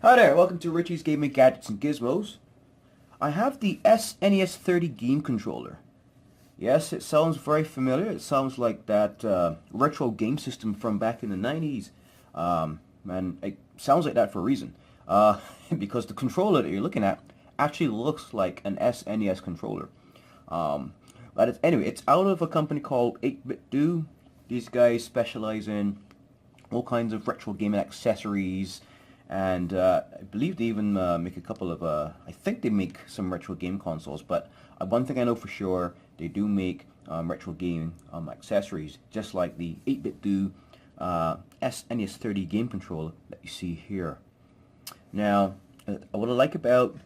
Hi there, welcome to Richie's Gaming Gadgets and Gizmos. I have the SNES30 game controller. Yes, it sounds very familiar. It sounds like that retro game system from back in the 90s. And it sounds like that for a reason. Because the controller that you're looking at actually looks like an SNES controller. Anyway, it's out of a company called 8Bitdo. These guys specialize in all kinds of retro gaming accessories, and I believe they even make a couple of, I think they make some retro game consoles, but one thing I know for sure, they do make retro game accessories, just like the 8Bitdo SNES30 game controller that you see here. Now, what I like about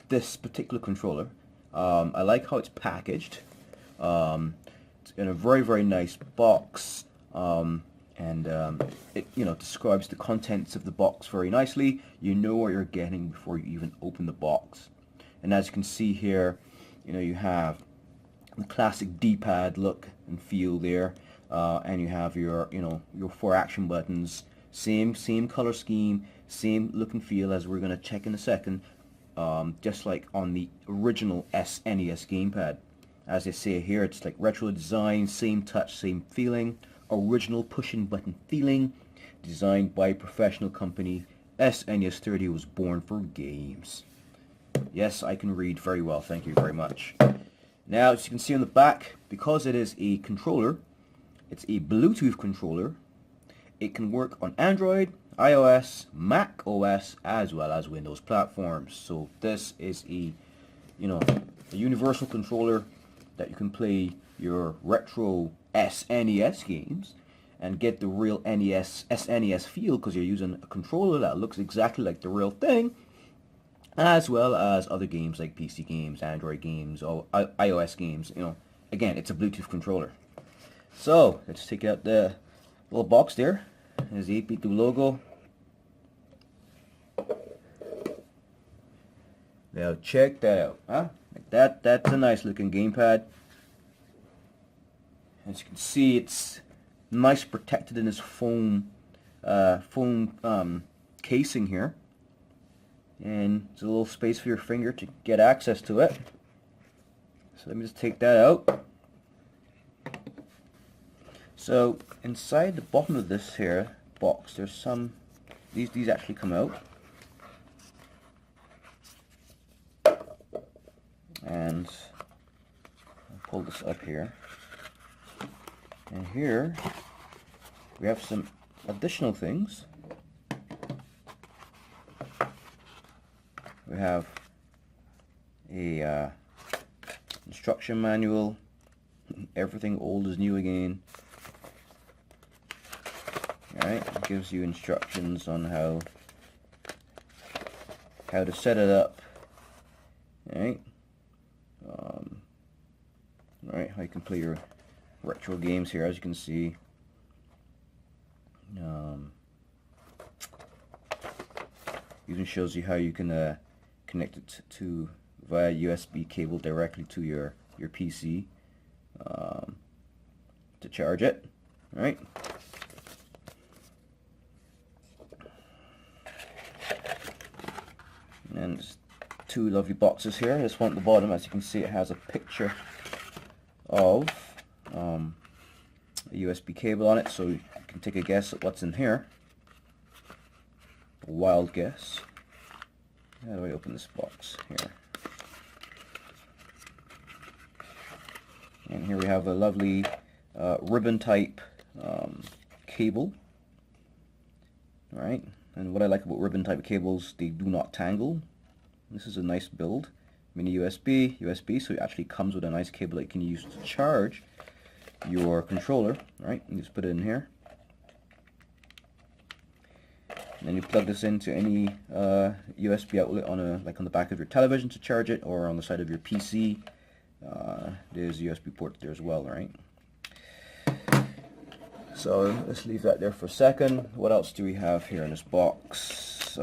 this particular controller, I like how it's packaged. It's in a very, very nice box. It describes the contents of the box very nicely. You know what you're getting before you even open the box. And as you can see here, you have the classic D-pad look and feel there, and you have your 4 action buttons, same color scheme, same look and feel as we're going to check in a second, just like on the original SNES gamepad. As they say here, it's like retro design, same touch, same feeling. Original pushing button feeling, designed by a professional company. SNES30 was born for games. Yes, I can read very well, thank you very much. Now, as you can see on the back, because it is a controller, it's a Bluetooth controller. It can work on Android, iOS, Mac OS, as well as Windows platforms. So this is a universal controller that you can play your retro SNES games and get the real SNES feel, because you're using a controller that looks exactly like the real thing, as well as other games like PC games, Android games, or iOS games. Again, it's a Bluetooth controller. So let's take out the little box there. There's the 8Bitdo logo. Now check that out, huh? Like that's a nice looking gamepad. As you can see, it's nice protected in this foam casing here, and there's a little space for your finger to get access to it. So let me just take that out. So inside the bottom of this here box, there's some, these actually come out, and I'll pull this up here. And here we have some additional things. We have a instruction manual. Everything old is new again. Alright, it gives you instructions on how to set it up. Alright. Alright, how you can play your retro games here, as you can see. Even shows you how you can connect it to via USB cable directly to your PC to charge it. All right. And there's 2 lovely boxes here. This one at the bottom, as you can see, it has a picture of a USB cable on it, so you can take a guess at what's in here. A wild guess. How do I open this box? Here. And here we have a lovely ribbon type cable. Alright, and what I like about ribbon type cables, they do not tangle. This is a nice build. Mini USB, so it actually comes with a nice cable that you can use to charge your controller. Right, you just put it in here, and then you plug this into any USB outlet on the back of your television to charge it, or on the side of your PC. There's a USB port there as well. Right, so let's leave that there for a second. What else do we have here in this box?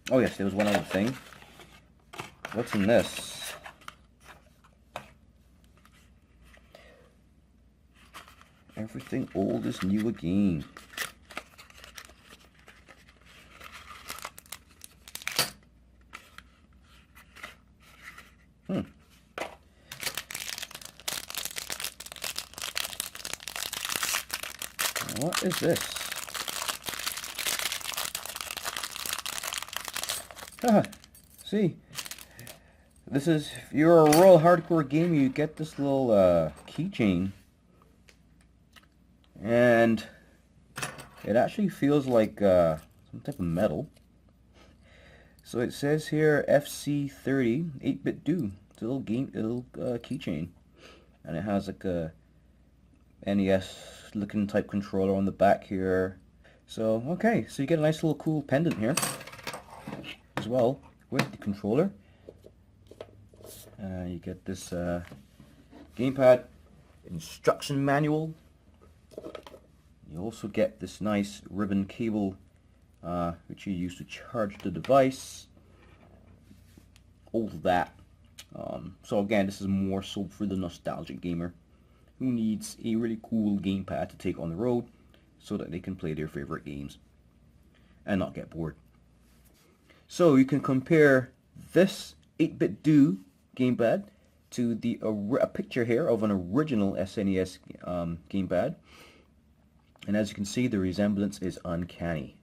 Oh yes, there was one other thing. What's in this? Everything old is new again. What is this? See, this is, if you're a real hardcore gamer, you get this little keychain, and it actually feels like some type of metal. So it says here FC30 8Bitdo. It's a little keychain, and it has like a NES looking type controller on the back here. So okay, so you get a nice little cool pendant here as well with the controller. You get this gamepad instruction manual. You also get this nice ribbon cable which you use to charge the device. All of that. So again, this is more so for the nostalgic gamer who needs a really cool gamepad to take on the road so that they can play their favorite games and not get bored. So you can compare this 8Bitdo gamepad to a picture here of an original SNES gamepad, and as you can see, the resemblance is uncanny.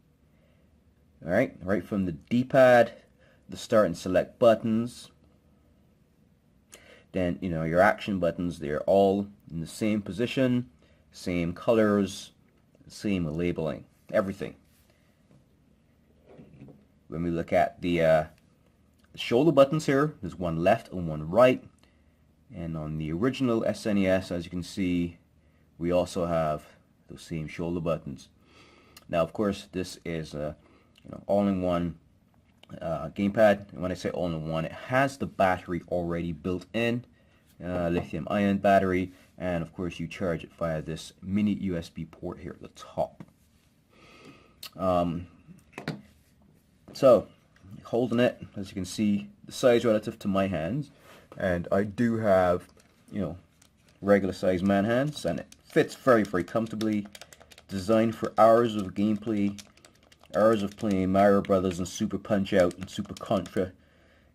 Alright, right from the D-pad, the start and select buttons, then your action buttons, they're all in the same position, same colors, same labeling, everything. When we look at the shoulder buttons here, there's one left and one right, and on the original SNES, as you can see, we also have those same shoulder buttons. Now of course this is a all-in-one gamepad, and when I say all-in-one, it has the battery already built in, lithium ion battery, and of course you charge it via this mini USB port here at the top. So holding it, as you can see, the size relative to my hands, and I do have regular size man hands, and it fits very, very comfortably. Designed for hours of gameplay, hours of playing Mario Brothers and Super Punch Out and Super Contra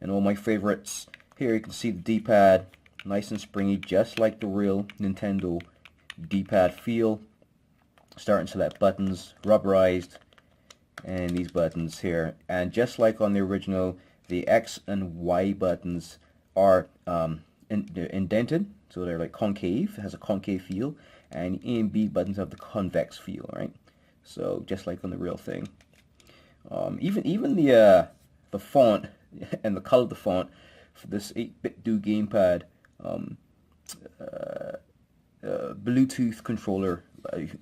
and all my favorites. Here you can see the D-pad, nice and springy, just like the real Nintendo D-pad feel. Start and select buttons, rubberized, and these buttons here, and just like on the original, the X and Y buttons are indented, so they're like concave. It has a concave feel, and A and B buttons have the convex feel, right? So just like on the real thing. Even the font and the color of the font for this 8Bitdo gamepad, Bluetooth controller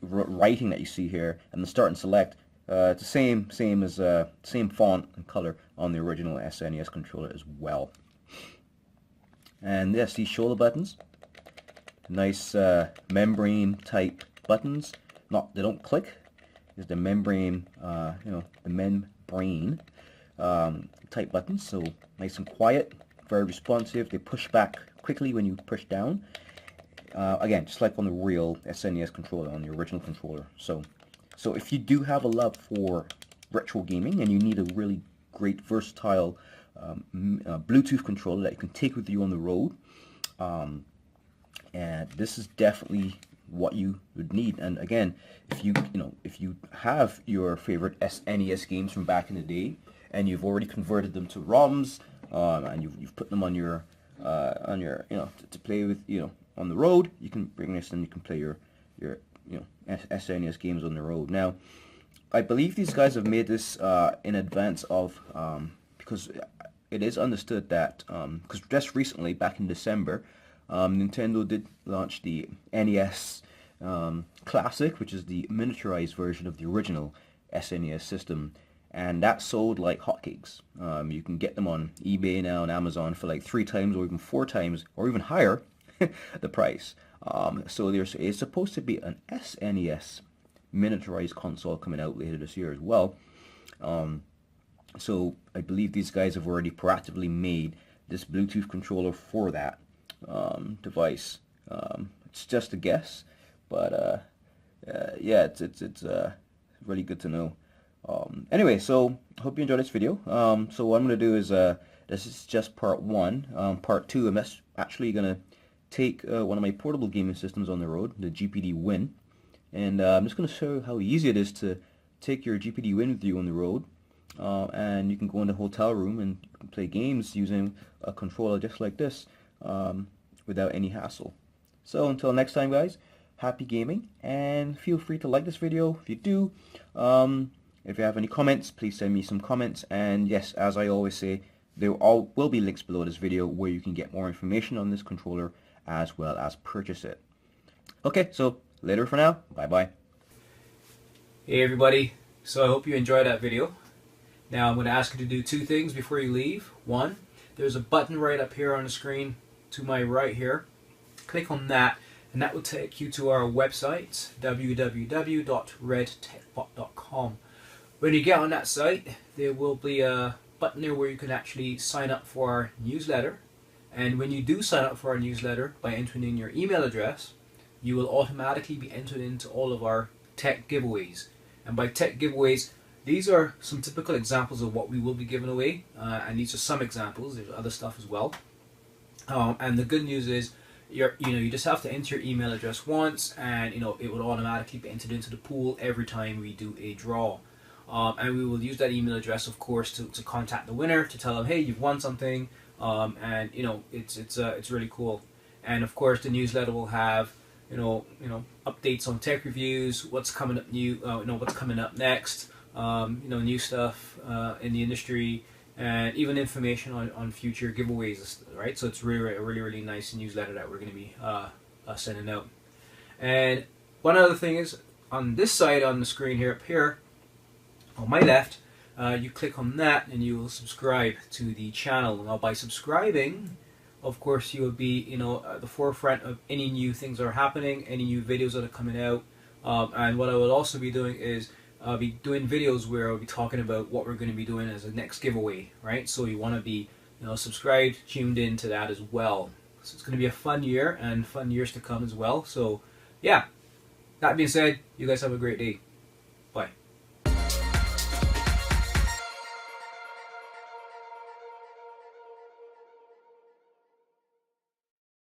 writing that you see here, and the start and select, it's the same as same font and color on the original SNES controller as well. And yes, these shoulder buttons, nice membrane type buttons. They don't click. It's the membrane, the membrane type buttons. So nice and quiet, very responsive. They push back quickly when you push down. Again, just like on the real SNES controller, on the original controller. So if you do have a love for retro gaming and you need a really great, versatile Bluetooth controller that you can take with you on the road, and this is definitely what you would need. And again, if you have your favorite SNES games from back in the day and you've already converted them to ROMs, and you've put them on your to play with on the road, you can bring this and you can play your SNES games on the road. Now, I believe these guys have made this in advance of, because it is understood that, because just recently, back in December, Nintendo did launch the NES Classic, which is the miniaturized version of the original SNES system, and that sold like hotcakes. You can get them on eBay now and Amazon for like 3 times or even 4 times or even higher the price. So it's supposed to be an SNES miniaturized console coming out later this year as well. So I believe these guys have already proactively made this Bluetooth controller for that device. It's just a guess, but yeah, it's really good to know. Anyway, so I hope you enjoyed this video. So what I'm going to do is This is just part one. Part two, I'm actually going to take one of my portable gaming systems on the road, the GPD Win, and I'm just going to show you how easy it is to take your GPD Win with you on the road, and you can go in the hotel room and you can play games using a controller just like this, without any hassle. So until next time, guys, happy gaming, and feel free to like this video if you do. If you have any comments, please send me some comments, and yes, as I always say, there will be links below this video where you can get more information on this controller as well as purchase it. Okay, so later for now. Bye bye. Hey everybody, so I hope you enjoyed that video. Now I'm going to ask you to do two things before you leave. One, there's a button right up here on the screen to my right here. Click on that and that will take you to our website, www.redtechbot.com. When you get on that site, there will be a button there where you can actually sign up for our newsletter. And when you do sign up for our newsletter by entering in your email address, you will automatically be entered into all of our tech giveaways. And by tech giveaways, these are some typical examples of what we will be giving away, and these are some examples. There's other stuff as well. And the good news is, you just have to enter your email address once, and it will automatically be entered into the pool every time we do a draw. And we will use that email address, of course, to contact the winner to tell them, hey, you've won something, and it's really cool. And of course, the newsletter will have updates on tech reviews, what's coming up new, what's coming up next, new stuff in the industry, and even information on future giveaways, right? So it's really nice newsletter that we're going to be sending out. And one other thing is, on this side on the screen here, up here on my left, you click on that and you will subscribe to the channel. Now by subscribing, of course, you will be at the forefront of any new things that are happening, any new videos that are coming out. And what I will also be doing is I'll be doing videos where I'll be talking about what we're going to be doing as a next giveaway, right? So you want to be subscribed, tuned in to that as well. So it's going to be a fun year and fun years to come as well. So yeah, that being said, you guys have a great day.